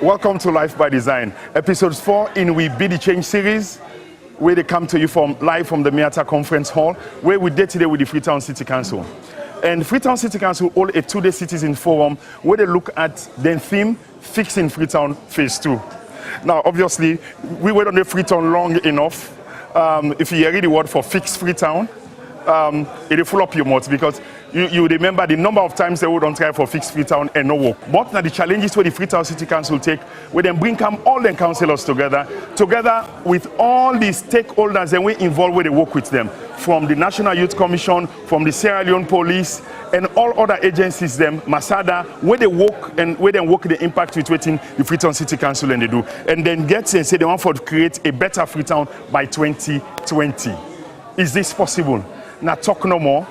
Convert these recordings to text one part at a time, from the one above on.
Welcome to Life by Design, episode 4 in We Be the Change series, where they come to you live from the Miata Conference Hall, where we did today with the Freetown City Council. And Freetown City Council hold a 2-day citizen forum where they look at the theme, Fixing Freetown Phase 2. Now, obviously, we went on the Freetown long enough. If you hear the word for Fix Freetown, it will fill up your mouth because you remember the number of times they would don't try for Fix Freetown and no work. But now the challenges where the Freetown City Council take, where they bring all the councillors together with all the stakeholders and we involve where they work with them, from the National Youth Commission, from the Sierra Leone Police, and all other agencies, them, Masada, where they work and where they work the impact with waiting the Freetown City Council and they do. And then get and say they want to create a better Freetown by 2020. Is this possible? Now talk no more.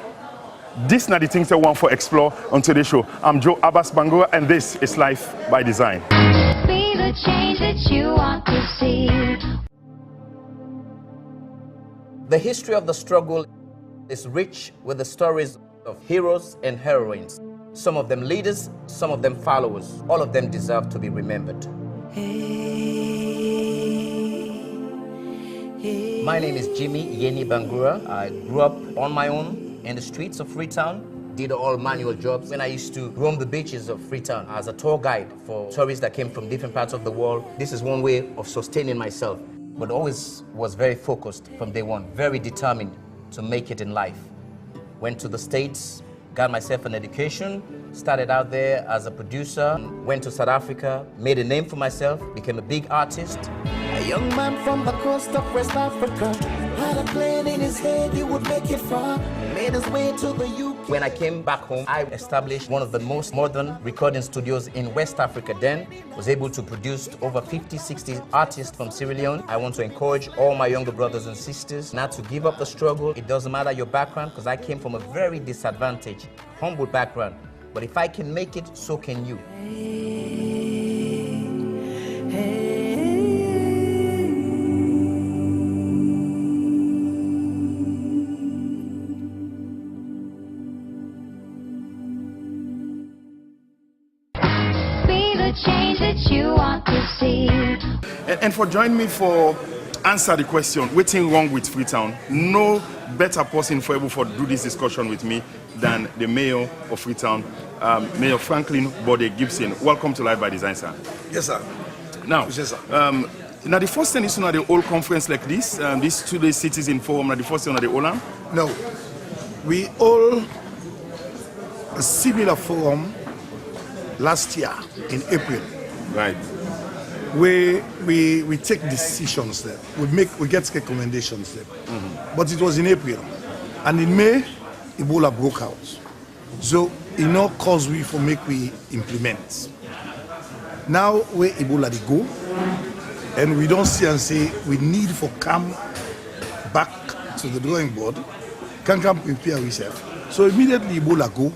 These are the things I want to explore on today's show. I'm Joe Abbas Bangura, and this is Life by Design. Be the change that you want to see. The history of the struggle is rich with the stories of heroes and heroines. Some of them leaders, some of them followers. All of them deserve to be remembered. My name is Jimmy Yeni Bangura. I grew up on my own in the streets of Freetown, did all manual jobs. When I used to roam the beaches of Freetown as a tour guide for tourists that came from different parts of the world, this is one way of sustaining myself, but always was very focused from day one, very determined to make it in life. Went to the States, got myself an education, started out there as a producer, went to South Africa, made a name for myself, became a big artist. A young man from the coast of West Africa had a plan in his head he would make it far, made his way to the UK. When I came back home, I established one of the most modern recording studios in West Africa. Then was able to produce over 50-60 artists from Sierra Leone. I want to encourage all my younger brothers and sisters not to give up the struggle. It doesn't matter your background, because I came from a very disadvantaged, humble background. But if I can make it, so can you. Change that you want to see. And for joining me for answer the question, what's wrong with Freetown? No better person for able to do this discussion with me than the mayor of Freetown, Mayor Franklin Bode Gibson. Welcome to Life by Design, sir. Yes, sir. Now, yes, sir. Now the first thing is the whole conference like this, this 2-day citizen forum, now the first thing the whole. No, we all a similar forum last year in April. Right. Where we take decisions there. We get recommendations there. Mm-hmm. But it was in April. And in May, Ebola broke out. So cause we for make we implement. Now where Ebola they go, and we don't see and say we need for come back to the drawing board, can come prepare ourselves. So immediately Ebola go,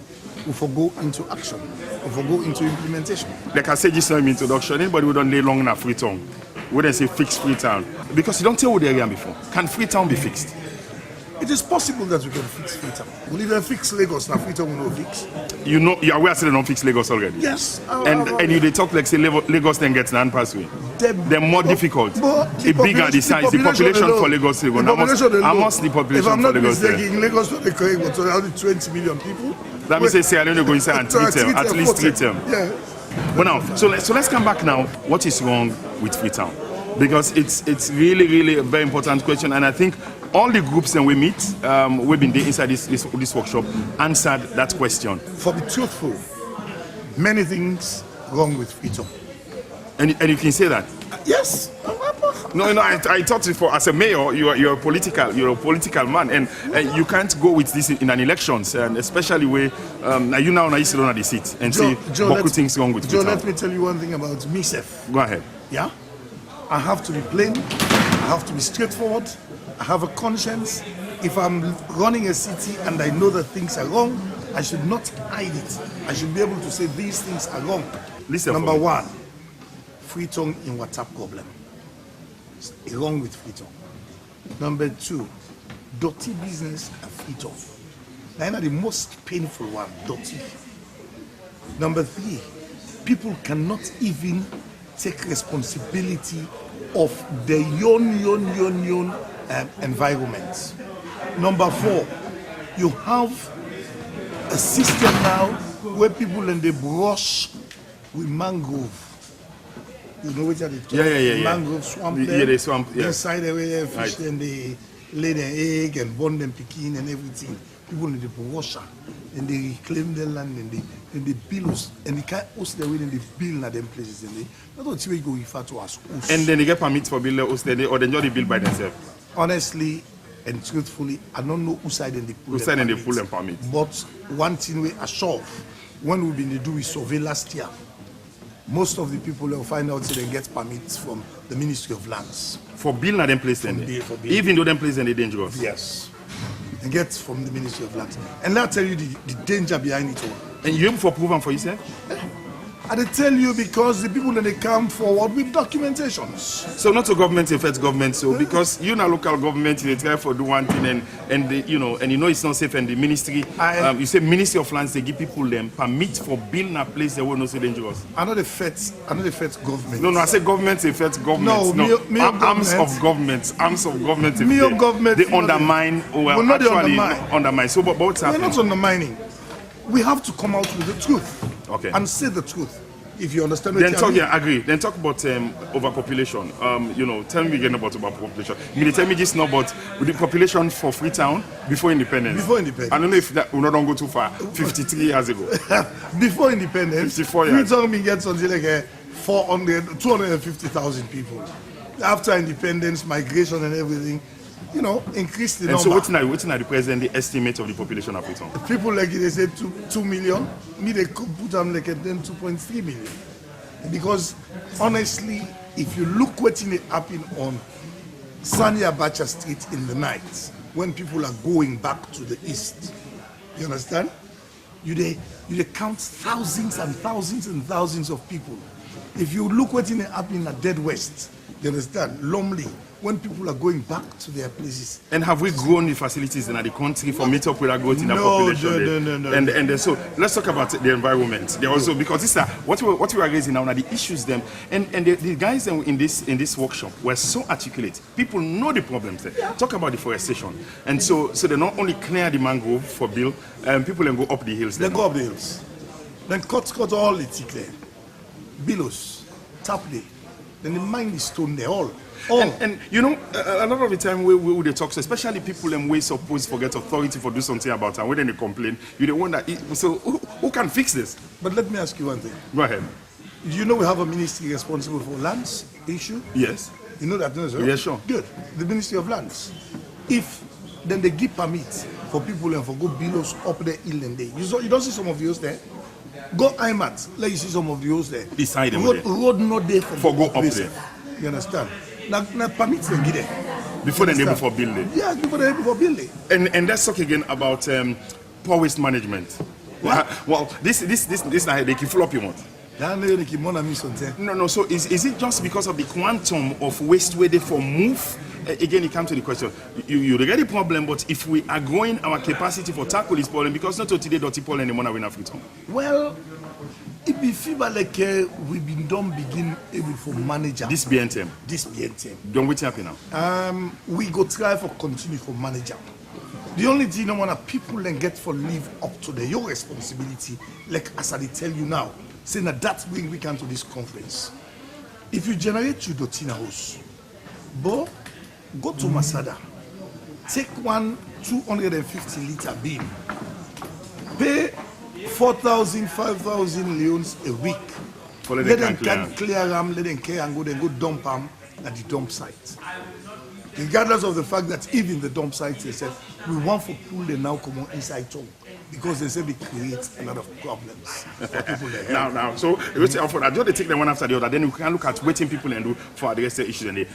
we go into action. If we go into implementation. Like I said just in my introduction, anybody who don't lay long enough Freetown, we don't say fix Freetown. Because you don't tell what the area before. Can Freetown be fixed? It is possible that we can fix Freetown. We'll even fix Lagos, now Freetown will not fix. You know, you're aware that they don't fix Lagos already? Yes. And you they talk like say Lagos then gets an pathway. They're more difficult. The bigger the size, the population for Lagos. How much the population for Lagos? If I'm not mistaken, Lagos not correct, but only 20 million people. Let me say Sierra Leone go inside and treat them, at least treat them. Yeah. But now, so let's come back now. What is wrong with Freetown? Because it's really a very important question, and I think all the groups that we meet, we've been there inside this workshop, answered that question. For the truthful, many things wrong with Freetown. And you can say that? Yes. No, I thought as a mayor, you're a political man, and you can't go with this in an elections, and especially where you now sit on the seat and say what things wrong with Joe, Freetown. let me tell you one thing about myself. Go ahead. Yeah, I have to be plain. I have to be straightforward. I have a conscience. If I'm running a city and I know that things are wrong, I should not hide it. I should be able to say these things are wrong. Listen. Number one, Freetown in WhatsApp problem. It's wrong with Freetown. Number two, dirty business at Freetown. Now, the most painful one, dirty. Number three, people cannot even take responsibility of the yon environment. Number 4, you have a system now where people in the brush with mangrove. You know what it is? Yeah. Mangrove swamp Yeah, there. they swamp, yeah. Inside the way fish, Right. then they lay their egg and burn them picking and everything. People in the brush and they reclaim their land and they build us and they can't host their way and they build at them places and they that's what we go refer to as host. And then they get permits for building host, or they just build by themselves. Honestly and truthfully, I don't know who side and they pull Who side and they pull them permits. But one thing we are sure of, when we've been doing survey last year, most of the people will find out they get permits from the Ministry of Lands. For building at them place, then for building. even though them place then they dangerous. Yes. They get from the Ministry of Lands. And I'll tell you the danger behind it all. And you able for prove them for yourself? I they tell you because the people that they come forward with documentations. So not to government affect government. So because you know local government they try for do one thing and they, you know it's not safe and the ministry you say Ministry of Lands they give people them permit for building a place that will not so dangerous. I know the feds government. No, I say government affect government. No, arms of government. Me of government. They undermine or not actually undermine. So but what's happening? We're not undermining. We have to come out with the truth. Okay. And say the truth. If you understand what Then I talk, mean. yeah, agree. Then talk about overpopulation. Tell me again about overpopulation. You tell me this now about the population for Freetown before independence. Before independence. I don't know if that will not go too far. 53 years ago. Before independence, 54 years. Freetown gets something like 250,000 people. After independence, migration and everything, increased the number. And so what's now the present the estimate of the population of Freetown? People like they say 2 million. Me they could put them like then 2.3 million. Because honestly, if you look what's happening on Sani Abacha Street in the night, when people are going back to the east, you understand? You they count thousands and thousands and thousands of people. If you look what's happening at Dead West, you understand? Lonely. When people are going back to their places. And have we grown the facilities in the country for meet up with that growth in that population? No. And so let's talk about the environment. They also because this what we are raising now are the issues them and the guys in this workshop were so articulate. People know the problems there. Yeah. Talk about deforestation. And so they not only clear the mangrove for bill, people then go up the hills. They go up the hills. Then cut all the tickle. Billows, tapley. Then they mine the stone there all. And a lot of the time we they talk, so especially people and we supposed forget authority for do something about it. And when they complain, you the one that so who can fix this? But let me ask you one thing. Go ahead. Do you know we have a ministry responsible for lands issue? Yes. You know that, no, sir? Yes, sure. Good. The Ministry of Lands. If then they give permit for people and for go billows up the hill and there. You don't see some of the hills there? Go IMAT, let you see some of the hills there. Beside them. Road not there for go up there. You understand? Now permits they get there. Before they able for building. Yes, before they able for building. And let's talk again about poor waste management. Well, this they can follow up you want. No. So is it just because of the quantum of waste where they for move? Again, it comes to the question. You get the problem, but if we are growing our capacity for tackle this problem, because not today dirty problem anymore in Africa. Well, it be feel like we've been done begin able for manager. This BNTM. Don't wait happen now. We go try for continue for manager. The only thing I want people then get for live up to your responsibility, like as I tell you now, saying that that's when we come to this conference. If you generate your Dotina house, but go to Masada, take one 250 liter bin, pay 4,000, 5,000 leons a week. Let them clear them, let them care and go dump them at the dump site. Regardless of the fact that even the dump site they said we want for pool they now come on inside town because they say they create a lot of problems for people there. Now, so just they take them one after the other. Then we can look at waiting people and do for address the issues and the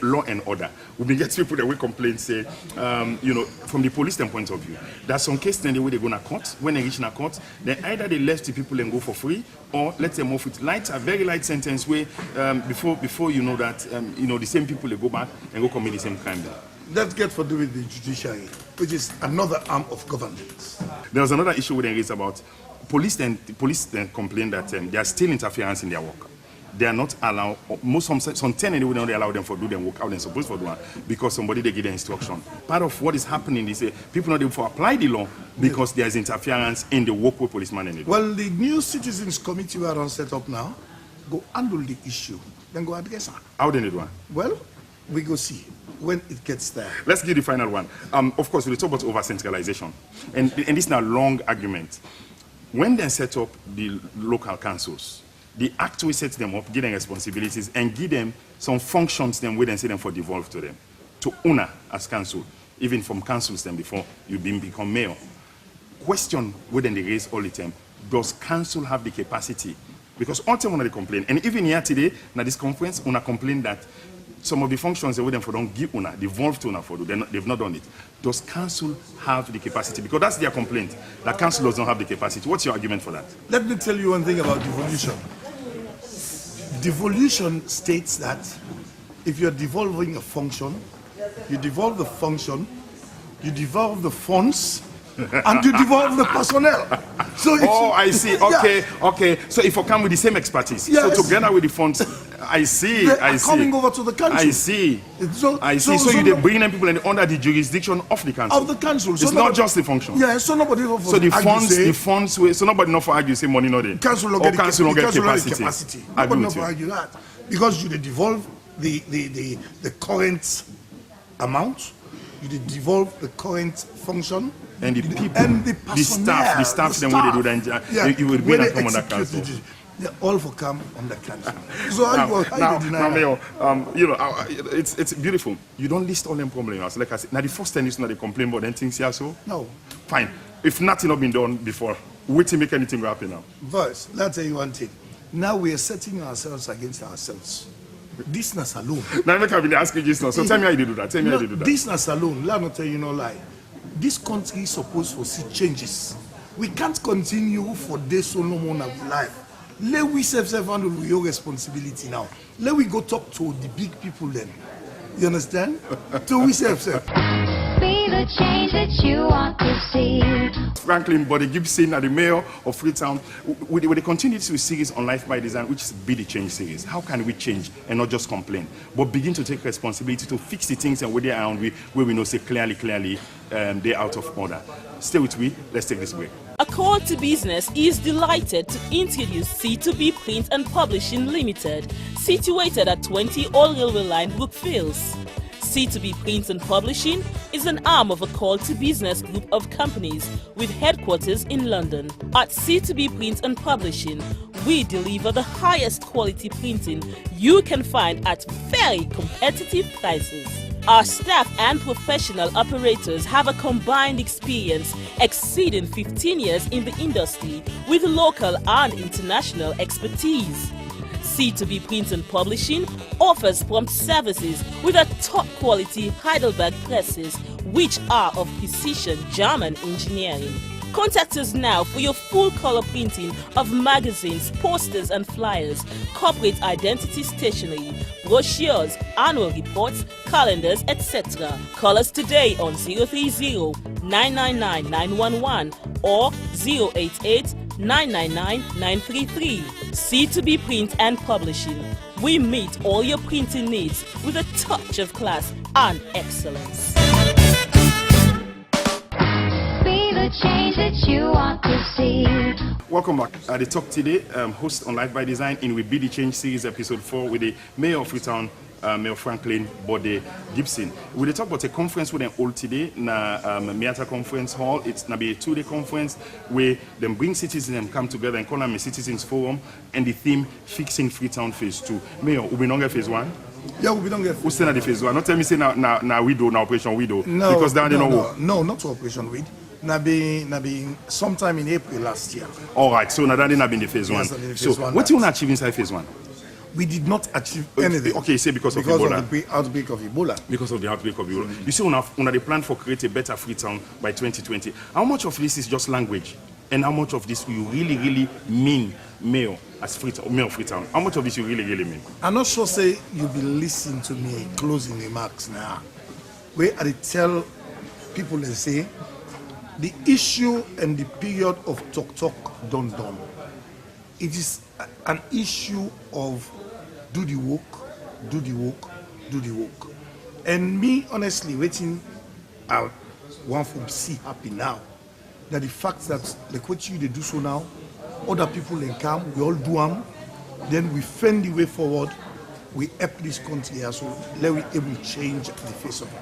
law and order. We get people that we complain say, from the police point of view, there's some cases then the way they go to court. When they reach in a court, then either they left the people and go for free, or let them off with a very light sentence where before you know that the same people they go back and go commit the same crime there. Let's get for do with the judiciary, which is another arm of government. There was another issue we then raised about police then complain that there are still interference in their work. they are not allowed, some tenant will not allow them to do them work out they're supposed to do because somebody they give the instruction. Part of what is happening is people not able to apply the law because there's interference in the work with policeman and Well, the new citizens committee we are on set up now, go handle the issue, then go address it. How they do it? Well, we go see when it gets there. Let's give the final one. Of course, we talk about over-centralization. And this is now a long argument. When they set up the local councils, the act will set them up, give them responsibilities, and give them some functions them where they say them for devolve to them. To owner as council, even from councils them before you become mayor. Question wouldn't they raise all the time, does council have the capacity? Because all time when they complain, and even here today, now this conference, una complain that some of the functions they wouldn't for don't give una, devolve to una for do, they've not done it. Does council have the capacity? Because that's their complaint, that council does not have the capacity. What's your argument for that? Let me tell you one thing about devolution. Devolution states that if you're devolving a function, you devolve the function, you devolve the funds, and you devolve the personnel. So I see. Okay, okay. So if I come with the same expertise, yes. So together with the funds, I see. They I are see. coming over to the council. I see. So, I see. So you bring them people under the jurisdiction of the council. Of the council. It's not just the function. Yeah. So nobody. So the funds. So nobody not for argue say money not there. Council don't get capacity. Nobody not for argue that because you devolve the current amount, you devolve the current function. And the people, and the staff, them where they do that, yeah, you will bring them come under council. They all for come under council. So how you deny Mayor, you know, it's beautiful. You don't list all them problems. Like I said, now the first time is not they complain about them things here, so no. Fine. If nothing not been done before, wait to make anything happen now. First, let's tell you one thing. Now we are setting ourselves against ourselves. This not alone. Now I can ask you this now. So tell me how you do that. Tell me how you do that. This not alone. Let me tell you no lie. This country is supposed to see changes. We can't continue for this so no more of life. Let we self-handle with your responsibility now. Let we go talk to the big people then. You understand? To we self. Be the change that you want to see. Franklin Body Gibson, the mayor of Freetown, with the continuity series on Life by Design, which is Be the Change series. How can we change and not just complain, but begin to take responsibility to fix the things and where they are where we know say clearly they're out of order. Stay with me. Let's take this break. A Call to Business is delighted to introduce C2B Print and Publishing Limited, situated at 20 Old Railway Line, Brookfields. C2B Print and Publishing is an arm of a Call to Business group of companies with headquarters in London. At C2B Print and Publishing, we deliver the highest quality printing you can find at very competitive prices. Our staff and professional operators have a combined experience exceeding 15 years in the industry with local and international expertise. C2B Print and Publishing offers prompt services with a top quality Heidelberg presses which are of precision German engineering. Contact us now for your full color printing of magazines, posters and flyers, corporate identity stationery, brochures, annual reports, calendars, etc. Call us today on 030-999-911 or 088-999-933. C2B Print and Publishing. We meet all your printing needs with a touch of class and excellence. Change that you want to see. Welcome back. The talk today, host on Life by Design in We Be the Change series episode 4 with the Mayor of Freetown, Mayor Franklin Bode Gibson. We'll talk about a conference with them all today na Miata Conference Hall. It's gonna be a 2-day conference where them bring citizens and come together and call them a citizens forum and the theme Fixing Freetown Phase 2. Mayor, we don't get Phase 1? Yeah, we don't get. Who's still at the Phase 1? Not tell me say now we do, now Operation We do. No, because down no, not to Operation Weed. Nabi sometime in April last year. All right, so now that didn't have been the Phase 1. So what do you want to achieve inside Phase 1? We did not achieve anything. Okay, say because of Ebola. Of the outbreak of Ebola. Because of the outbreak of Ebola. You see, on the plan for create a better Freetown by 2020. How much of this is just language? And how much of this you really mean, Mayor, as Freetown, Mayor of Freetown? How much of this you really mean? I'm not sure, say, you'll be listening to me closing remarks now. Where I tell people and say, the issue and the period of talk done. It is an issue of do the work, do the work, do the work. And me, honestly, waiting, I want to see happy now. That the fact that like what you they do so now, other people then come, we all do them, then we find the way forward, we help this country here, so let we able to change the face of it.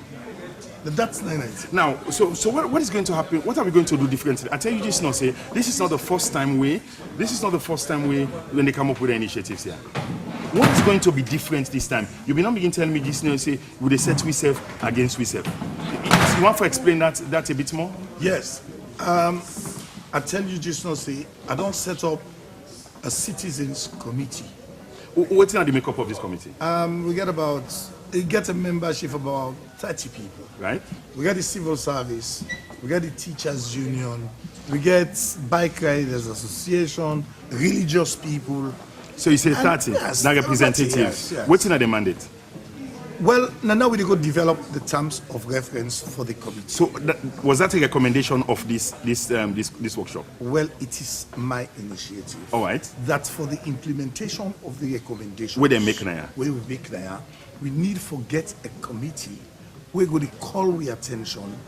That's nice. Now, so what is going to happen? What are we going to do differently? I tell you this now, say this is not the first time when they come up with the initiatives here. What is going to be different this time? You will not begin telling me this now, say will they set ourselves against ourselves. You want to explain that a bit more? Yes. I tell you just now, say I don't set up a citizens committee. What's the makeup of this committee? We get a membership of about 30 people. Right. We got the civil service, we got the teachers union, we get bike riders association, religious people. So you say 30, yes, now representatives. Yes. What's in the mandate? Well, now we go develop the terms of reference for the committee. So was that a recommendation of this workshop? Well, it is my initiative. All right. That for the implementation of the recommendations, Where they make now? Where we make now, we need to get a committee where we going to call the attention.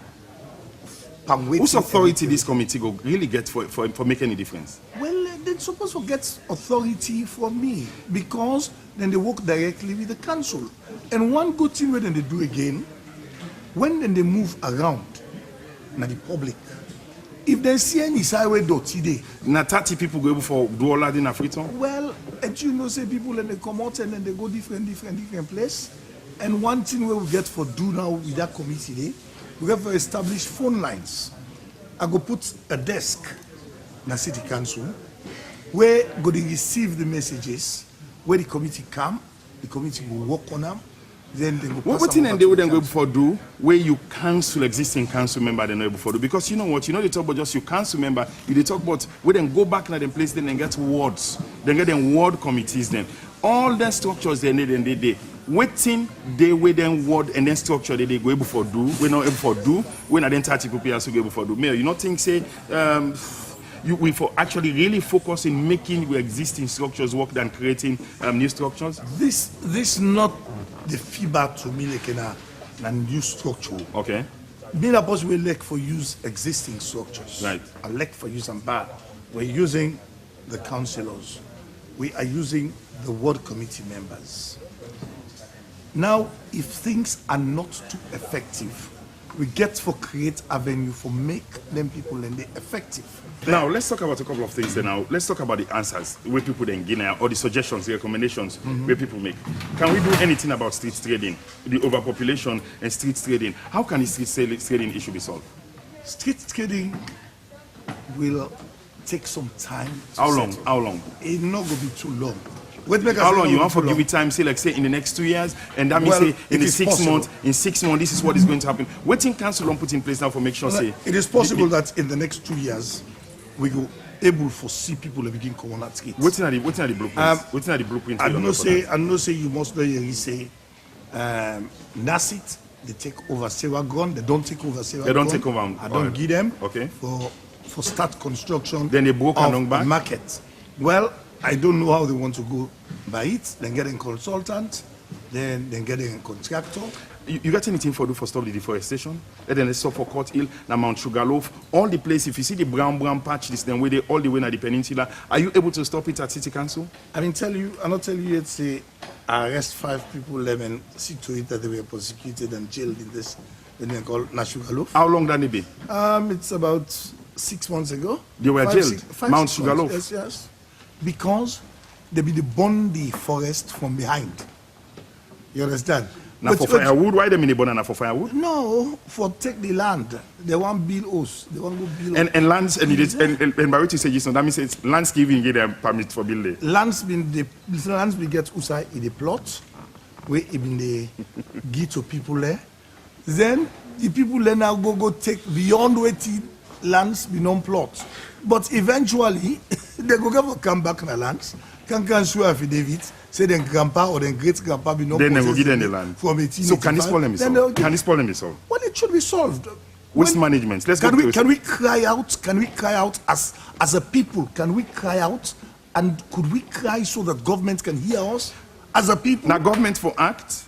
Whose authority this committee go really get for making a difference? Well, they're supposed to get authority from me because then they work directly with the council. And one good thing when they do again, when then they move around now the public, if they see any highway today, now 30 people go able for do all that in Africa. well, and you know, say people and they come out and then they go different place. And one thing where we get for do now with that committee, we have to establish phone lines. I go put a desk in the city council where go to receive the messages, where the committee come, the committee will work on them, then they go pass What them thing over they to would the then go council. before do where you cancel existing council member they know able for do? Because you know what, they talk about just your council member, you they talk about where then go back in the place then and get wards, then get them ward committees then. All the structures they need and they waiting they with them word and then structure they go able for do, we're not able for do, when I then 30 people also go able for do. Mayor, you not think say we for actually really focus in making the existing structures work than creating new structures? This not the feedback to me like a new structure. Okay. Being a boss we like for use existing structures. Right. I like for use and bad. We're using the councillors. We are using the ward committee members. Now, if things are not too effective, we get to create avenue for make them people and they effective. Now, let's talk about a couple of things then now. Let's talk about the answers, where people then get now, or the suggestions, the recommendations, where people make. Can we do anything about street trading, the overpopulation and street trading? How can the street trading issue be solved? Street trading will take some time. How long? How long? It's not going to be too long. How long you want for give it time? Say in the next 2 years, and that means Well, say in it the is 6 possible. months. In 6 months, this is what is going to happen. What thing council don't put in place now for make sure say It is possible that in the next 2 years, we will able to see people that begin coming at street. What's in the blueprint? What's in the blueprint? I know say you must know you say NASIT, they take over Sarah Gun, they don't take over Sarah They don't Gun. take over, I don't alright. give them Okay. for start construction. Then they broke of along back? the market. Well, I don't know how they want to go by it. Then get a consultant, then get a contractor. You got anything for do for stop the deforestation? And then let's stop for Court Hill, now Mount Sugarloaf, all the place. If you see the brown patch, this then where they all the way na the peninsula, are you able to stop it at City Council? I mean, I'm not telling you, it's arrest 5 people, and see to it that they were prosecuted and jailed in this, when they call Sugarloaf. How long that they be? It's about 6 months ago. They were jailed? Mount 6 months. Sugarloaf? Yes. Because they be the burn the forest from behind. You understand? Now for firewood, why them in the banana for firewood? No, for take the land. They want build us. They want to build. And lands and it is and by what you say, Jason, that means it's lands giving get them permit for building. Lands been get usai in the plot where it been they give to people there. Then the people then now go take beyond waiting lands be non-plot. But eventually they go come back in the lands, can show affidavit, say then grandpa or then great grandpa be non Then they will give them the land. From So can this problem be solved? Can this problem be solved? Well, it should be solved. Waste management. Let's Can go we to can we cry out? Can we cry out as a people? Can we cry out? And could we cry so that government can hear us? as a people. Now government for act,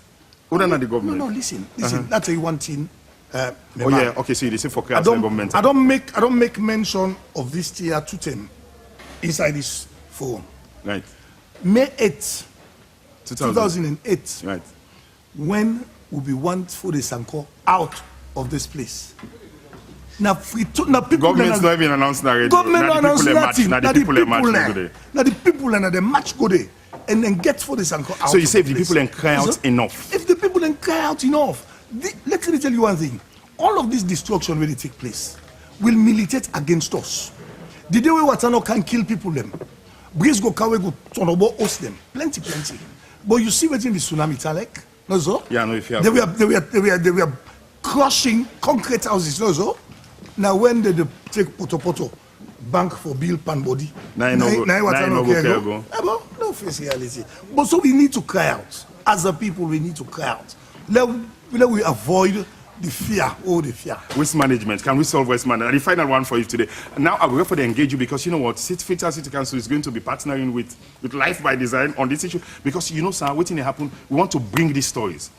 other than the government. No, listen. That's a one thing. Oh yeah, okay. So you say for I government. don't make mention of this tier 210 inside this forum. Right. May 8th, 2008. Right. When will we want for the Sanko out of this place? Now, people. Government's not even announced already. Government not announced nothing. Now the people and the match go there, and then get for the Sanko out. So you say if the place. people then cry out enough. If the people then cry out enough, let me tell you one thing. All of this destruction will take place will militate against us. The day we Watano can kill people them. Breeze go Kawe go Tonobo host them. Plenty. But you see what's in the tsunami Talek? No so? Yeah, no, if you have they were crushing concrete houses, no so? Now when they take Poto bank for bill pan body. No face reality. But so we need to cry out. As a people, we need to cry out. Let we avoid the fear, the fear. Waste management. Can we solve waste management? And the final one for you today. Now I will go for the engage you because you know what? Freetown City Council is going to be partnering with Life by Design on this issue because you know, sir, waiting to happen. We want to bring these stories.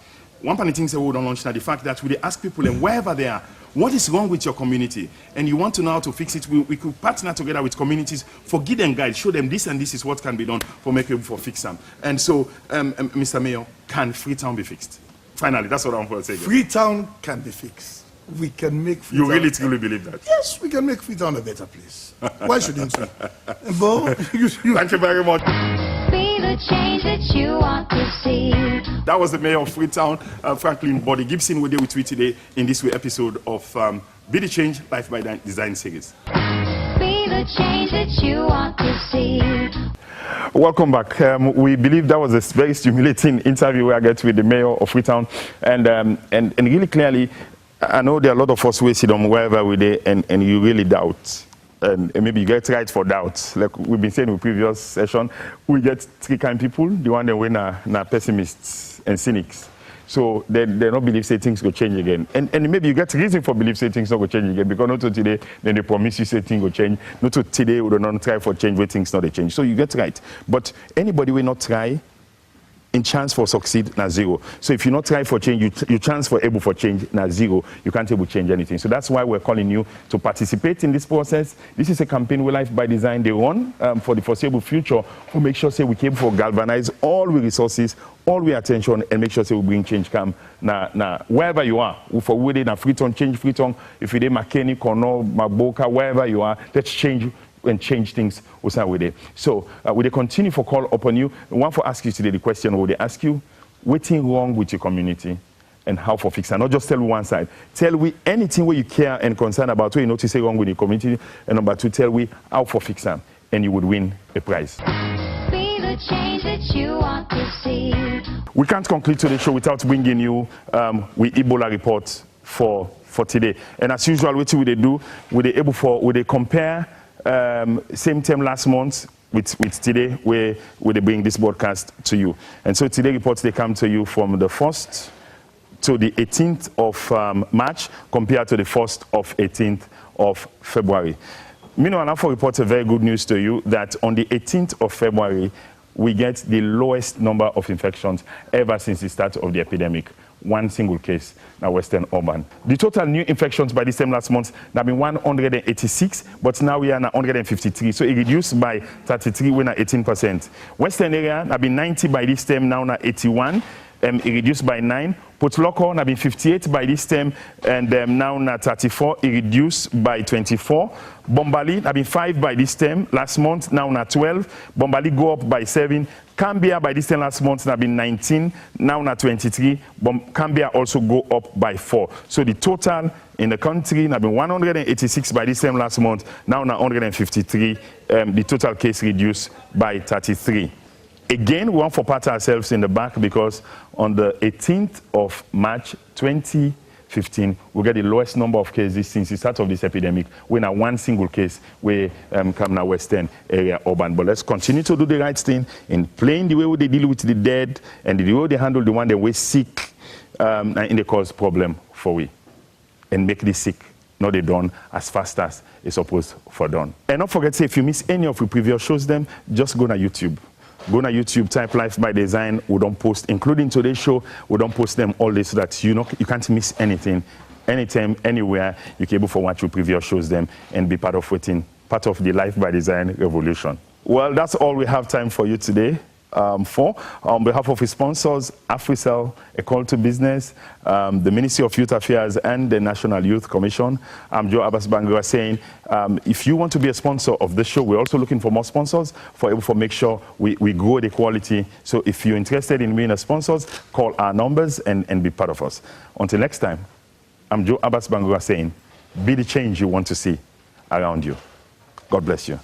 One funny thing we don't launch now, the fact that we ask people and wherever they are, what is wrong with your community? And you want to know how to fix it, we could partner together with communities for give them guide, show them this and this is what can be done for make it for fix them. And so, Mr. Mayor, can Freetown be fixed? Finally, that's what I'm going to say. Freetown can be fixed. We can make Freetown. You really truly believe that? Yes, we can make Freetown a better place. Why shouldn't we? Thank you very much. Be the change that you want to see. That was the Mayor of Freetown, Franklin Body Gibson. We're there with you today in this episode of Be the Change Life by Design series. Be the change that you want to see. Welcome back. We believe that was a very stimulating interview I get with the Mayor of Freetown, and really clearly, I know there are a lot of us who sit on wherever we're there, and you really doubt. And maybe you get right for doubt. Like we've been saying in the previous session, we get three kind of people. The one that were na pessimists and cynics. So they don't believe say things will change again. And maybe you get reason for believe say things not will change again because not to today, then they promise you say things will change. Not to today, we don't try for change where things not they change. So you get right. But anybody will not try, in chance for succeed na zero. So if you not try for change, your chance for able for change na zero. You can't able to change anything. So that's why we're calling you to participate in this process. This is a campaign where Life by Design they run for the foreseeable future. We make sure say we came for galvanize all the resources, all the attention, and make sure say we bring change come na wherever you are. For whether na Freetown, change Freetown. If you're mechanic or no Maboka, wherever you are, let's change and change things with it. So we continue for call upon you. I want to ask you today the question, will they ask you, what's wrong with your community and how for fix it? Not just tell me one side. Tell we anything where you care and concern about what you notice wrong with your community. And number two, tell we how for fix it, and you would win a prize. Be the change that you want to see. We can't conclude today's show without bringing you with Ebola report for today. And as usual, what we do, we compare same time last month with today where they bring this broadcast to you. And so today reports they come to you from the 1st to the 18th of March compared to the 1st of 18th of February. Meanwhile, now for reports a very good news to you that on the 18th of February, we get the lowest number of infections ever since the start of the epidemic. One single case in Western Urban. The total new infections by this time last month have been 186, but now we are at 153. So it reduced by 33, we're at 18%. Western area have been 90 by this time, now at 81. It reduced by 9. Port Loko have been 58 by this time, and now at 34. It reduced by 24. Bombali have been 5 by this time last month, now at 12. Bombali go up by 7. Cambia by this time last month have been 19, now at 23. Cambia also go up by 4. So the total in the country have been 186 by this time last month, now at 153. The total case reduced by 33. Again, we want to pat ourselves in the back because on the 18th of March 2015, we get the lowest number of cases since the start of this epidemic. We're now one single case where come now Western area urban. But let's continue to do the right thing in playing the way they deal with the dead and the way they handle the one that we sick and they cause problem for we. And make this sick not they done as fast as it's supposed for done. And don't forget, say, if you miss any of the previous shows, them just go to YouTube. Go on YouTube, type Life by Design. We don't post, including today's show, we don't post them all day so that you can't miss anything. Anytime, anywhere, you can able for watch your previous shows them and be part of the Life by Design revolution. Well, that's all we have time for you today. On behalf of his sponsors, AfriCell, A Call to Business, the Ministry of Youth Affairs, and the National Youth Commission, I'm Joe Abbas Bangura saying, if you want to be a sponsor of the show, we're also looking for more sponsors for make sure we grow the quality. So if you're interested in being a sponsor, call our numbers and be part of us. Until next time, I'm Joe Abbas Bangura saying, be the change you want to see around you. God bless you.